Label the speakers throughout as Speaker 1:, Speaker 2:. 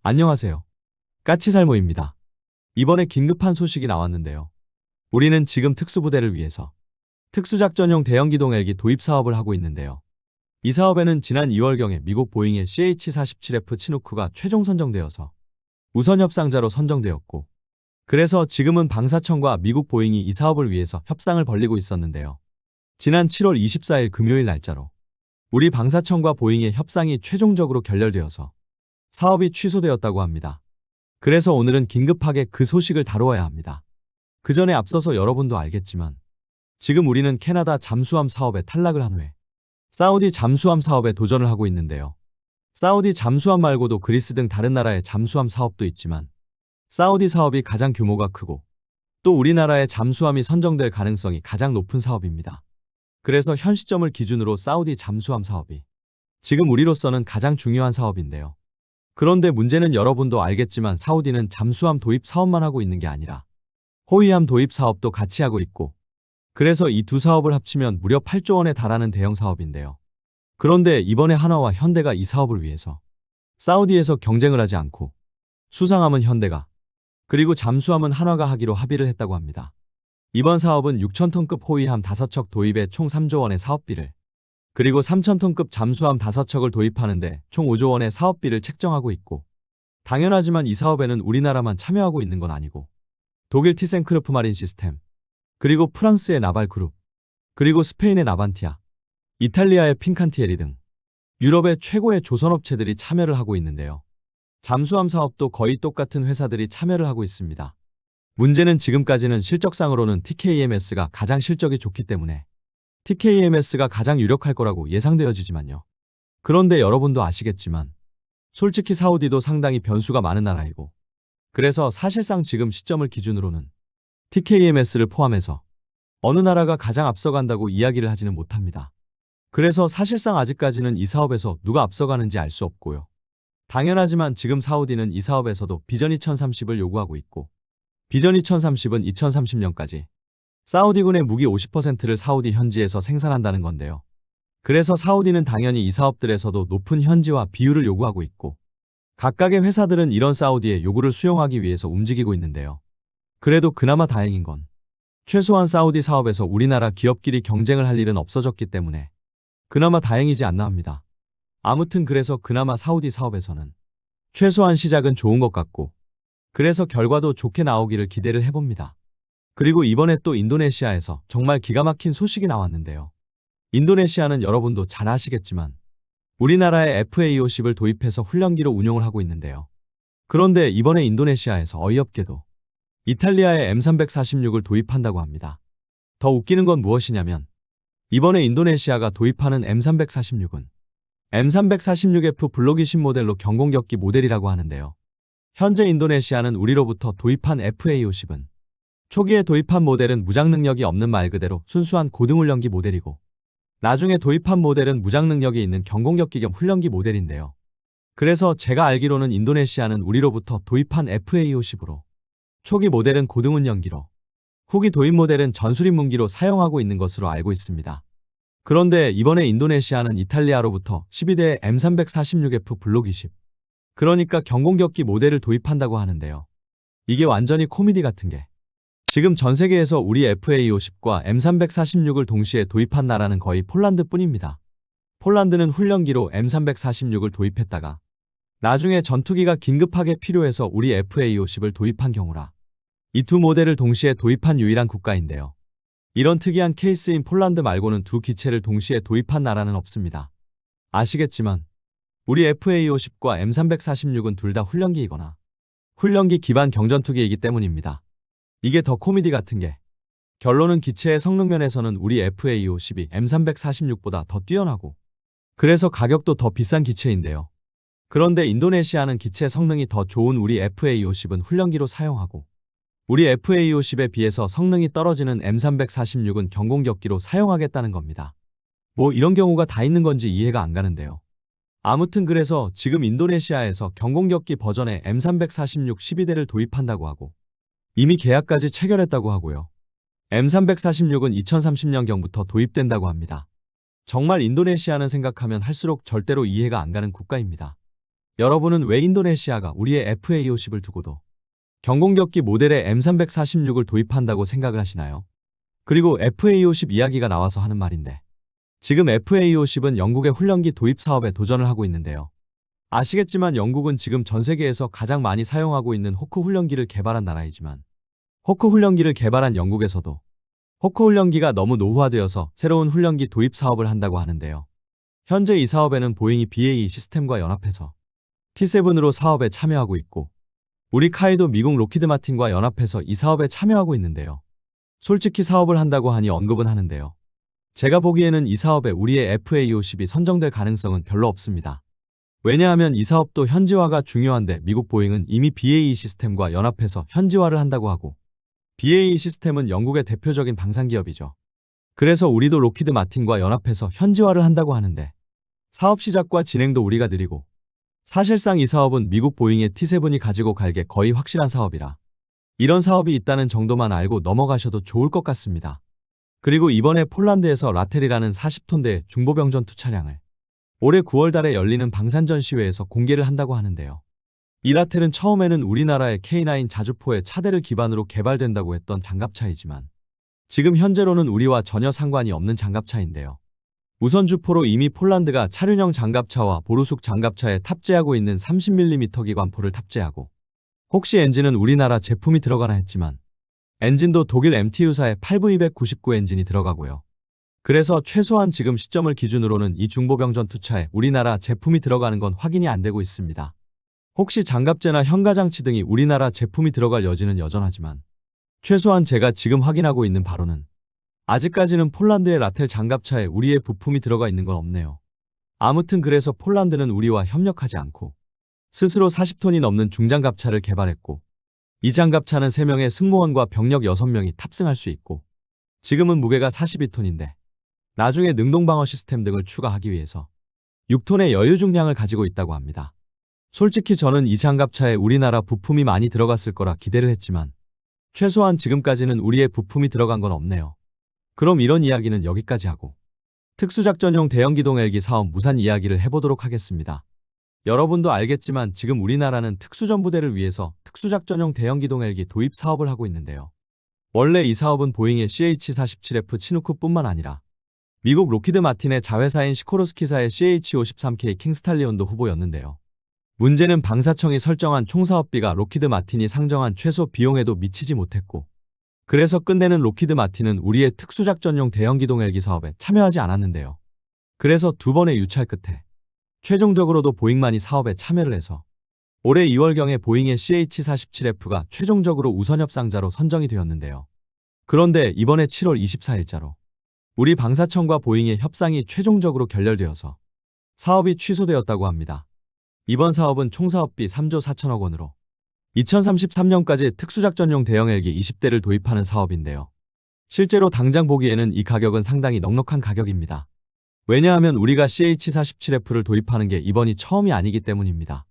Speaker 1: 안녕하세요. 까치살모입니다. 이번에 긴급한 소식이 나왔는데요. 우리는 지금 특수부대를 위해서 특수작전용 대형 기동 헬기 도입 사업을 하고 있는데요. 이 사업에는 지난 2월경에 미국 보잉의 CH-47F 치누크가 최종 선정되어서 우선 협상자로 선정되었고, 그래서 지금은 방사청과 미국 보잉이 이 사업을 위해서 협상을 벌이고 있었는데요. 지난 7월 24일 금요일 날짜로 우리 방사청과 보잉의 협상이 최종적으로 결렬되어서 사업이 취소되었다고 합니다. 그래서 오늘은 긴급하게 그 소식을 다루어야 합니다. 그 전에 앞서서 여러분도 알겠지만 지금 우리는 캐나다 잠수함 사업에 탈락을 한 후에 사우디 잠수함 사업에 도전을 하고 있는데요. 사우디 잠수함 말고도 그리스 등 다른 나라의 잠수함 사업도 있지만 사우디 사업이 가장 규모가 크고 또 우리나라의 잠수함이 선정될 가능성이 가장 높은 사업입니다. 그래서 현 시점을 기준으로 사우디 잠수함 사업이 지금 우리로서는 가장 중요한 사업인데요. 그런데 문제는 여러분도 알겠지만 사우디는 잠수함 도입 사업만 하고 있는 게 아니라 호위함 도입 사업도 같이 하고 있고, 그래서 이 두 사업을 합치면 무려 8조 원에 달하는 대형 사업인데요. 그런데 이번에 한화와 현대가 이 사업을 위해서 사우디에서 경쟁을 하지 않고 수상함은 현대가, 그리고 잠수함은 한화가 하기로 합의를 했다고 합니다. 이번 사업은 6,000톤급 호위함 5척 도입에 총 3조 원의 사업비를, 그리고 3,000톤급 잠수함 5척을 도입하는데 총 5조 원의 사업비를 책정하고 있고, 당연하지만 이 사업에는 우리나라만 참여하고 있는 건 아니고 독일 티센크르프 마린 시스템, 그리고 프랑스의 나발그룹, 그리고 스페인의 나반티아, 이탈리아의 핀칸티에리 등 유럽의 최고의 조선업체들이 참여를 하고 있는데요. 잠수함 사업도 거의 똑같은 회사들이 참여를 하고 있습니다. 문제는 지금까지는 실적상으로는 TKEMS가 가장 실적이 좋기 때문에 TKEMS가 가장 유력할 거라고 예상되어지지만요. 그런데 여러분도 아시겠지만 솔직히 사우디도 상당히 변수가 많은 나라이고, 그래서 사실상 지금 시점을 기준으로는 TKEMS를 포함해서 어느 나라가 가장 앞서간다고 이야기를 하지는 못합니다. 그래서 사실상 아직까지는 이 사업에서 누가 앞서가는지 알 수 없고요. 당연하지만 지금 사우디는 이 사업에서도 비전 2030을 요구하고 있고, 비전 2030은 2030년까지 사우디군의 무기 50%를 사우디 현지에서 생산한다는 건데요. 그래서 사우디는 당연히 이 사업들에서도 높은 현지화 비율을 요구하고 있고, 각각의 회사들은 이런 사우디의 요구를 수용하기 위해서 움직이고 있는데요. 그래도 그나마 다행인 건 최소한 사우디 사업에서 우리나라 기업끼리 경쟁을 할 일은 없어졌기 때문에 그나마 다행이지 않나 합니다. 아무튼 그래서 그나마 사우디 사업에서는 최소한 시작은 좋은 것 같고, 그래서 결과도 좋게 나오기를 기대를 해봅니다. 그리고 이번에 또 인도네시아에서 정말 기가 막힌 소식이 나왔는데요. 인도네시아는 여러분도 잘 아시겠지만 우리나라의 FA-50을 도입해서 훈련기로 운용을 하고 있는데요. 그런데 이번에 인도네시아에서 어이없게도 이탈리아의 M346을 도입한다고 합니다. 더 웃기는 건 무엇이냐면 이번에 인도네시아가 도입하는 M346은 M346F 블록 20 모델로 경공격기 모델이라고 하는데요. 현재 인도네시아는 우리로부터 도입한 FA-50은 초기에 도입한 모델은 무장 능력이 없는 말 그대로 순수한 고등훈련기 모델이고, 나중에 도입한 모델은 무장 능력이 있는 경공격기 겸 훈련기 모델인데요. 그래서 제가 알기로는 인도네시아는 우리로부터 도입한 FA-50으로 초기 모델은 고등훈련기로, 후기 도입 모델은 전술임 무기로 사용하고 있는 것으로 알고 있습니다. 그런데 이번에 인도네시아는 이탈리아로부터 12대 M346F 블록 20, 그러니까 경공격기 모델을 도입한다고 하는데요. 이게 완전히 코미디 같은 게, 지금 전 세계에서 우리 FA-50과 M346을 동시에 도입한 나라는 거의 폴란드뿐입니다. 폴란드는 훈련기로 M346을 도입했다가 나중에 전투기가 긴급하게 필요해서 우리 FA-50을 도입한 경우라 이 두 모델을 동시에 도입한 유일한 국가인데요. 이런 특이한 케이스인 폴란드 말고는 두 기체를 동시에 도입한 나라는 없습니다. 아시겠지만 우리 FA-50과 M346은 둘 다 훈련기이거나 훈련기 기반 경전투기이기 때문입니다. 이게 더 코미디 같은 게, 결론은 기체의 성능 면에서는 우리 FA-50이 M346보다 더 뛰어나고 그래서 가격도 더 비싼 기체인데요. 그런데 인도네시아는 기체 성능이 더 좋은 우리 FA-50은 훈련기로 사용하고, 우리 FA-50에 비해서 성능이 떨어지는 M346은 경공격기로 사용하겠다는 겁니다. 뭐 이런 경우가 다 있는 건지 이해가 안 가는데요. 아무튼 그래서 지금 인도네시아에서 경공격기 버전의 M346 12대를 도입한다고 하고 이미 계약까지 체결했다고 하고요. M346은 2030년경부터 도입된다고 합니다. 정말 인도네시아는 생각하면 할수록 절대로 이해가 안 가는 국가입니다. 여러분은 왜 인도네시아가 우리의 FA50을 두고도 경공격기 모델의 M346을 도입한다고 생각을 하시나요? 그리고 FA50 이야기가 나와서 하는 말인데, 지금 FA50은 영국의 훈련기 도입 사업에 도전을 하고 있는데요. 아시겠지만 영국은 지금 전 세계에서 가장 많이 사용하고 있는 호크 훈련기를 개발한 나라이지만, 호크 훈련기를 개발한 영국에서도 호크 훈련기가 너무 노후화되어서 새로운 훈련기 도입 사업을 한다고 하는데요. 현재 이 사업에는 보잉이 BAE 시스템과 연합해서 T7으로 사업에 참여하고 있고, 우리 카이도 미국 로키드 마틴과 연합해서 이 사업에 참여하고 있는데요. 솔직히 사업을 한다고 하니 언급은 하는데요. 제가 보기에는 이 사업에 우리의 FA50이 선정될 가능성은 별로 없습니다. 왜냐하면 이 사업도 현지화가 중요한데 미국 보잉은 이미 BAE 시스템과 연합해서 현지화를 한다고 하고, BAE 시스템은 영국의 대표적인 방산기업이죠. 그래서 우리도 로키드 마틴과 연합해서 현지화를 한다고 하는데, 사업 시작과 진행도 우리가 느리고, 사실상 이 사업은 미국 보잉의 T7이 가지고 갈 게 거의 확실한 사업이라 이런 사업이 있다는 정도만 알고 넘어가셔도 좋을 것 같습니다. 그리고 이번에 폴란드에서 라텔이라는 40톤대의 중보병 전투 차량을 올해 9월 달에 열리는 방산 전시회에서 공개를 한다고 하는데요. 이 라텔은 처음에는 우리나라의 K9 자주포의 차대를 기반으로 개발된다고 했던 장갑차이지만 지금 현재로는 우리와 전혀 상관이 없는 장갑차인데요. 우선 주포로 이미 폴란드가 차륜형 장갑차와 보루숙 장갑차에 탑재하고 있는 30mm 기관포를 탑재하고, 혹시 엔진은 우리나라 제품이 들어가나 했지만 엔진도 독일 MTU사의 8V299 엔진이 들어가고요. 그래서 최소한 지금 시점을 기준으로는 이 중보병 전투차에 우리나라 제품이 들어가는 건 확인이 안 되고 있습니다. 혹시 장갑재나 현가장치 등이 우리나라 제품이 들어갈 여지는 여전하지만 최소한 제가 지금 확인하고 있는 바로는 아직까지는 폴란드의 라텔 장갑차에 우리의 부품이 들어가 있는 건 없네요. 아무튼 그래서 폴란드는 우리와 협력하지 않고 스스로 40톤이 넘는 중장갑차를 개발했고, 이 장갑차는 3명의 승무원과 병력 6명이 탑승할 수 있고, 지금은 무게가 42톤인데 나중에 능동방어 시스템 등을 추가하기 위해서 6톤의 여유 중량을 가지고 있다고 합니다. 솔직히 저는 이 장갑차에 우리나라 부품이 많이 들어갔을 거라 기대를 했지만 최소한 지금까지는 우리의 부품이 들어간 건 없네요. 그럼 이런 이야기는 여기까지 하고 특수작전용 대형기동 헬기 사업 무산 이야기를 해보도록 하겠습니다. 여러분도 알겠지만 지금 우리나라는 특수전부대를 위해서 특수작전용 대형기동 헬기 도입 사업을 하고 있는데요. 원래 이 사업은 보잉의 CH-47F 치누크뿐만 아니라 미국 로키드 마틴의 자회사인 시코르스키사의 CH-53K 킹스탈리온도 후보였는데요. 문제는 방사청이 설정한 총사업비가 로키드 마틴이 상정한 최소 비용에도 미치지 못했고, 그래서 끝내는 로키드 마틴은 우리의 특수작전용 대형기동 헬기 사업에 참여하지 않았는데요. 그래서 2번의 유찰 끝에 최종적으로도 보잉만이 사업에 참여를 해서 올해 2월경에 보잉의 CH-47F가 최종적으로 우선 협상자로 선정이 되었는데요. 그런데 이번에 7월 24일자로 우리 방사청과 보잉의 협상이 최종적으로 결렬되어서 사업이 취소되었다고 합니다. 이번 사업은 총사업비 3조 4천억 원으로 2033년까지 특수작전용 대형 헬기 20대를 도입하는 사업인데요. 실제로 당장 보기에는 이 가격은 상당히 넉넉한 가격입니다. 왜냐하면 우리가 CH-47F를 도입하는 게 이번이 처음이 아니기 때문입니다.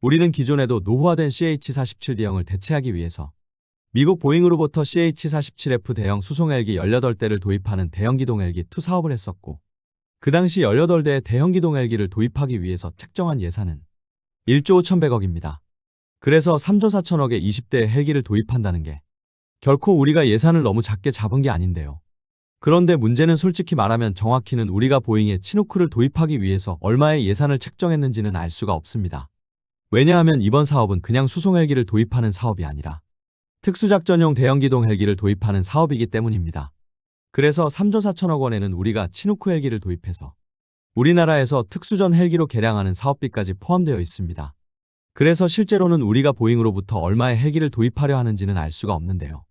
Speaker 1: 우리는 기존에도 노후화된 CH-47D형을 대체하기 위해서 미국 보잉으로부터 CH-47F 대형 수송 헬기 18대를 도입하는 대형기동 헬기 2 사업을 했었고, 그 당시 18대의 대형기동 헬기를 도입하기 위해서 책정한 예산은 1조 5,100억입니다. 그래서 3조 4천억에 20대의 헬기를 도입한다는 게 결코 우리가 예산을 너무 작게 잡은 게 아닌데요. 그런데 문제는 솔직히 말하면 정확히는 우리가 보잉에 치누크를 도입하기 위해서 얼마의 예산을 책정했는지는 알 수가 없습니다. 왜냐하면 이번 사업은 그냥 수송 헬기를 도입하는 사업이 아니라 특수작전용 대형기동 헬기를 도입하는 사업이기 때문입니다. 그래서 3조 4천억 원에는 우리가 치누크 헬기를 도입해서 우리나라에서 특수전 헬기로 개량하는 사업비까지 포함되어 있습니다. 그래서 실제로는 우리가 보잉으로부터 얼마의 헬기를 도입하려 하는지는 알 수가 없는데요.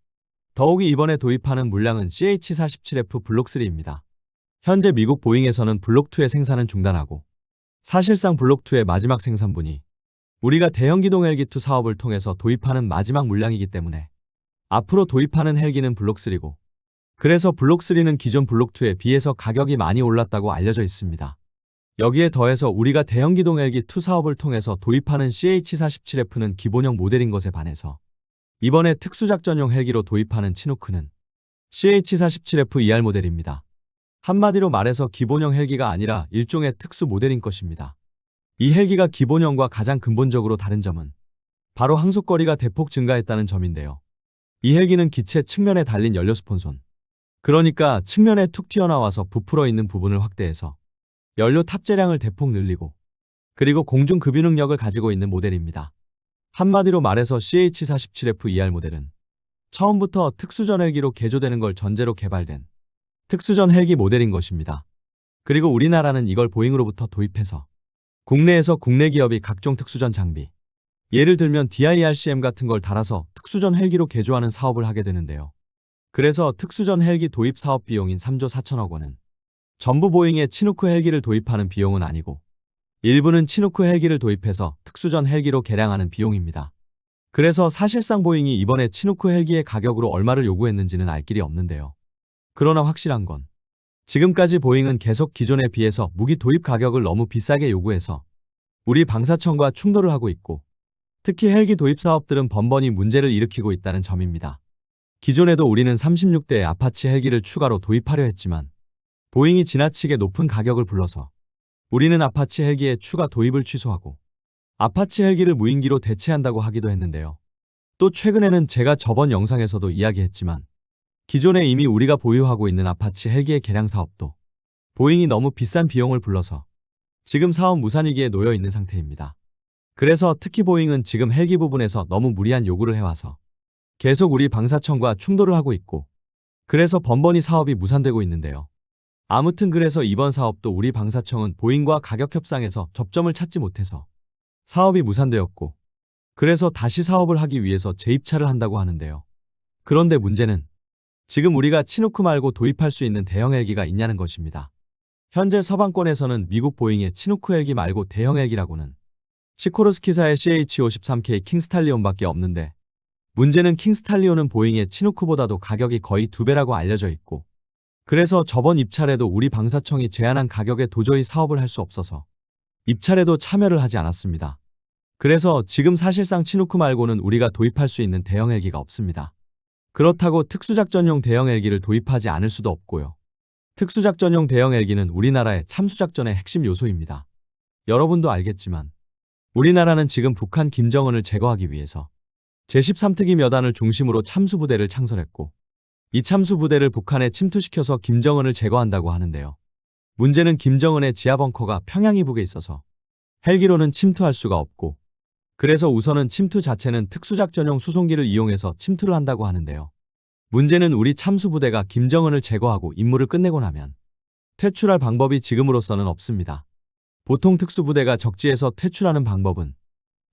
Speaker 1: 더욱이 이번에 도입하는 물량은 CH-47F 블록3입니다. 현재 미국 보잉에서는 블록2의 생산은 중단하고, 사실상 블록2의 마지막 생산분이 우리가 대형기동 헬기2 사업을 통해서 도입하는 마지막 물량이기 때문에 앞으로 도입하는 헬기는 블록3고, 그래서 블록3는 기존 블록2에 비해서 가격이 많이 올랐다고 알려져 있습니다. 여기에 더해서 우리가 대형기동 헬기2 사업을 통해서 도입하는 CH-47F는 기본형 모델인 것에 반해서 이번에 특수작전용 헬기로 도입하는 치누크는 CH-47F ER 모델입니다. 한마디로 말해서 기본형 헬기가 아니라 일종의 특수 모델인 것입니다. 이 헬기가 기본형과 가장 근본적으로 다른 점은 바로 항속거리가 대폭 증가했다는 점인데요. 이 헬기는 기체 측면에 달린 연료 스폰손, 그러니까 측면에 툭 튀어나와서 부풀어 있는 부분을 확대해서 연료 탑재량을 대폭 늘리고 그리고 공중 급유 능력을 가지고 있는 모델입니다. 한마디로 말해서 CH-47F2R 모델은 처음부터 특수전 헬기로 개조되는 걸 전제로 개발된 특수전 헬기 모델인 것입니다. 그리고 우리나라는 이걸 보잉으로부터 도입해서 국내에서 국내 기업이 각종 특수전 장비, 예를 들면 DIRCM 같은 걸 달아서 특수전 헬기로 개조하는 사업을 하게 되는데요. 그래서 특수전 헬기 도입 사업 비용인 3조 4천억 원은 전부 보잉에 치누크 헬기를 도입하는 비용은 아니고 일부는 치누크 헬기를 도입해서 특수전 헬기로 개량하는 비용입니다. 그래서 사실상 보잉이 이번에 치누크 헬기의 가격으로 얼마를 요구했는지는 알 길이 없는데요. 그러나 확실한 건 지금까지 보잉은 계속 기존에 비해서 무기 도입 가격을 너무 비싸게 요구해서 우리 방사청과 충돌을 하고 있고 특히 헬기 도입 사업들은 번번이 문제를 일으키고 있다는 점입니다. 기존에도 우리는 36대의 아파치 헬기를 추가로 도입하려 했지만 보잉이 지나치게 높은 가격을 불러서 우리는 아파치 헬기의 추가 도입을 취소하고 아파치 헬기를 무인기로 대체한다고 하기도 했는데요. 또 최근에는 제가 저번 영상에서도 이야기했지만 기존에 이미 우리가 보유하고 있는 아파치 헬기의 개량 사업도 보잉이 너무 비싼 비용을 불러서 지금 사업 무산위기에 놓여 있는 상태입니다. 그래서 특히 보잉은 지금 헬기 부분에서 너무 무리한 요구를 해와서 계속 우리 방사청과 충돌을 하고 있고 그래서 번번이 사업이 무산되고 있는데요. 아무튼 그래서 이번 사업도 우리 방사청은 보잉과 가격 협상에서 접점을 찾지 못해서 사업이 무산되었고 그래서 다시 사업을 하기 위해서 재입찰을 한다고 하는데요. 그런데 문제는 지금 우리가 치누크 말고 도입할 수 있는 대형 헬기가 있냐는 것입니다. 현재 서방권에서는 미국 보잉의 치누크 헬기 말고 대형 헬기라고는 시코르스키사의 CH-53K 킹스탈리온밖에 없는데 문제는 킹스탈리온은 보잉의 치누크보다도 가격이 거의 2배라고 알려져 있고 그래서 저번 입찰에도 우리 방사청이 제안한 가격에 도저히 사업을 할 수 없어서 입찰에도 참여를 하지 않았습니다. 그래서 지금 사실상 치누크 말고는 우리가 도입할 수 있는 대형 헬기가 없습니다. 그렇다고 특수작전용 대형 헬기를 도입하지 않을 수도 없고요. 특수작전용 대형 헬기는 우리나라의 참수작전의 핵심 요소입니다. 여러분도 알겠지만 우리나라는 지금 북한 김정은을 제거하기 위해서 제13특위 몇 안을 중심으로 참수부대를 창설했고 이 참수부대를 북한에 침투시켜서 김정은을 제거한다고 하는데요. 문제는 김정은의 지하벙커가 평양 이북에 있어서 헬기로는 침투할 수가 없고 그래서 우선은 침투 자체는 특수작전용 수송기를 이용해서 침투를 한다고 하는데요. 문제는 우리 참수부대가 김정은을 제거하고 임무를 끝내고 나면 퇴출할 방법이 지금으로서는 없습니다. 보통 특수부대가 적지에서 퇴출하는 방법은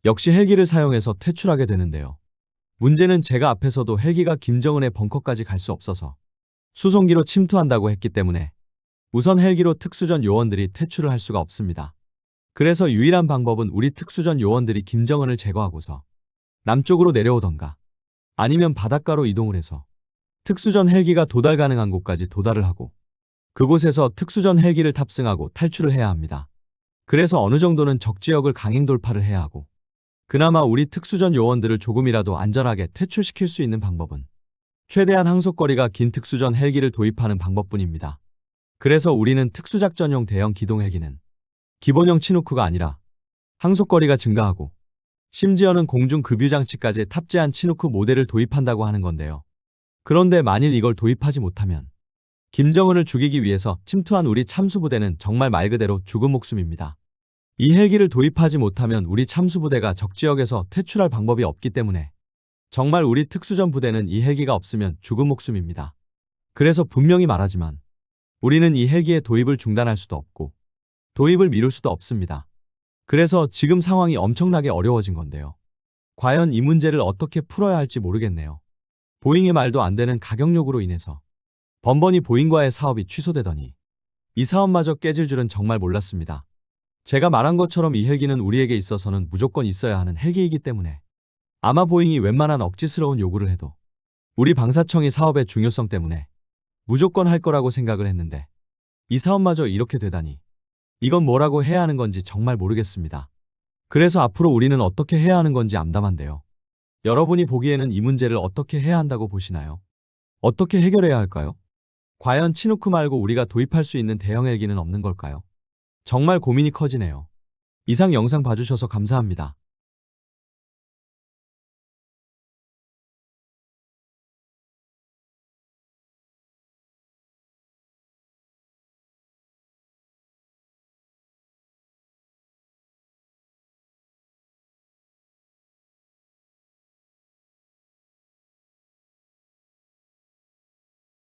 Speaker 1: 역시 헬기를 사용해서 퇴출하게 되는데요. 문제는 제가 앞에서도 헬기가 김정은의 벙커까지 갈 수 없어서 수송기로 침투한다고 했기 때문에 우선 헬기로 특수전 요원들이 퇴출을 할 수가 없습니다. 그래서 유일한 방법은 우리 특수전 요원들이 김정은을 제거하고서 남쪽으로 내려오던가 아니면 바닷가로 이동을 해서 특수전 헬기가 도달 가능한 곳까지 도달을 하고 그곳에서 특수전 헬기를 탑승하고 탈출을 해야 합니다. 그래서 어느 정도는 적지역을 강행 돌파를 해야 하고 그나마 우리 특수전 요원들을 조금이라도 안전하게 퇴출시킬 수 있는 방법은 최대한 항속거리가 긴 특수전 헬기를 도입하는 방법뿐입니다. 그래서 우리는 특수작전용 대형 기동 헬기는 기본형 치누크가 아니라 항속거리가 증가하고 심지어는 공중 급유 장치까지 탑재한 치누크 모델을 도입한다고 하는 건데요. 그런데 만일 이걸 도입하지 못하면 김정은을 죽이기 위해서 침투한 우리 참수부대는 정말 말 그대로 죽은 목숨입니다. 이 헬기를 도입하지 못하면 우리 참수부대가 적지역에서 퇴출할 방법이 없기 때문에 정말 우리 특수전 부대는 이 헬기가 없으면 죽은 목숨입니다. 그래서 분명히 말하지만 우리는 이 헬기의 도입을 중단할 수도 없고 도입을 미룰 수도 없습니다. 그래서 지금 상황이 엄청나게 어려워진 건데요. 과연 이 문제를 어떻게 풀어야 할지 모르겠네요. 보잉의 말도 안 되는 가격 요구로 인해서 번번이 보잉과의 사업이 취소되더니 이 사업마저 깨질 줄은 정말 몰랐습니다. 제가 말한 것처럼 이 헬기는 우리에게 있어서는 무조건 있어야 하는 헬기이기 때문에 아마 보잉이 웬만한 억지스러운 요구를 해도 우리 방사청이 사업의 중요성 때문에 무조건 할 거라고 생각을 했는데 이 사업마저 이렇게 되다니 이건 뭐라고 해야 하는 건지 정말 모르겠습니다. 그래서 앞으로 우리는 어떻게 해야 하는 건지 암담한데요. 여러분이 보기에는 이 문제를 어떻게 해야 한다고 보시나요? 어떻게 해결해야 할까요? 과연 치누크 말고 우리가 도입할 수 있는 대형 헬기는 없는 걸까요? 정말 고민이 커지네요. 이상 영상 봐주셔서 감사합니다.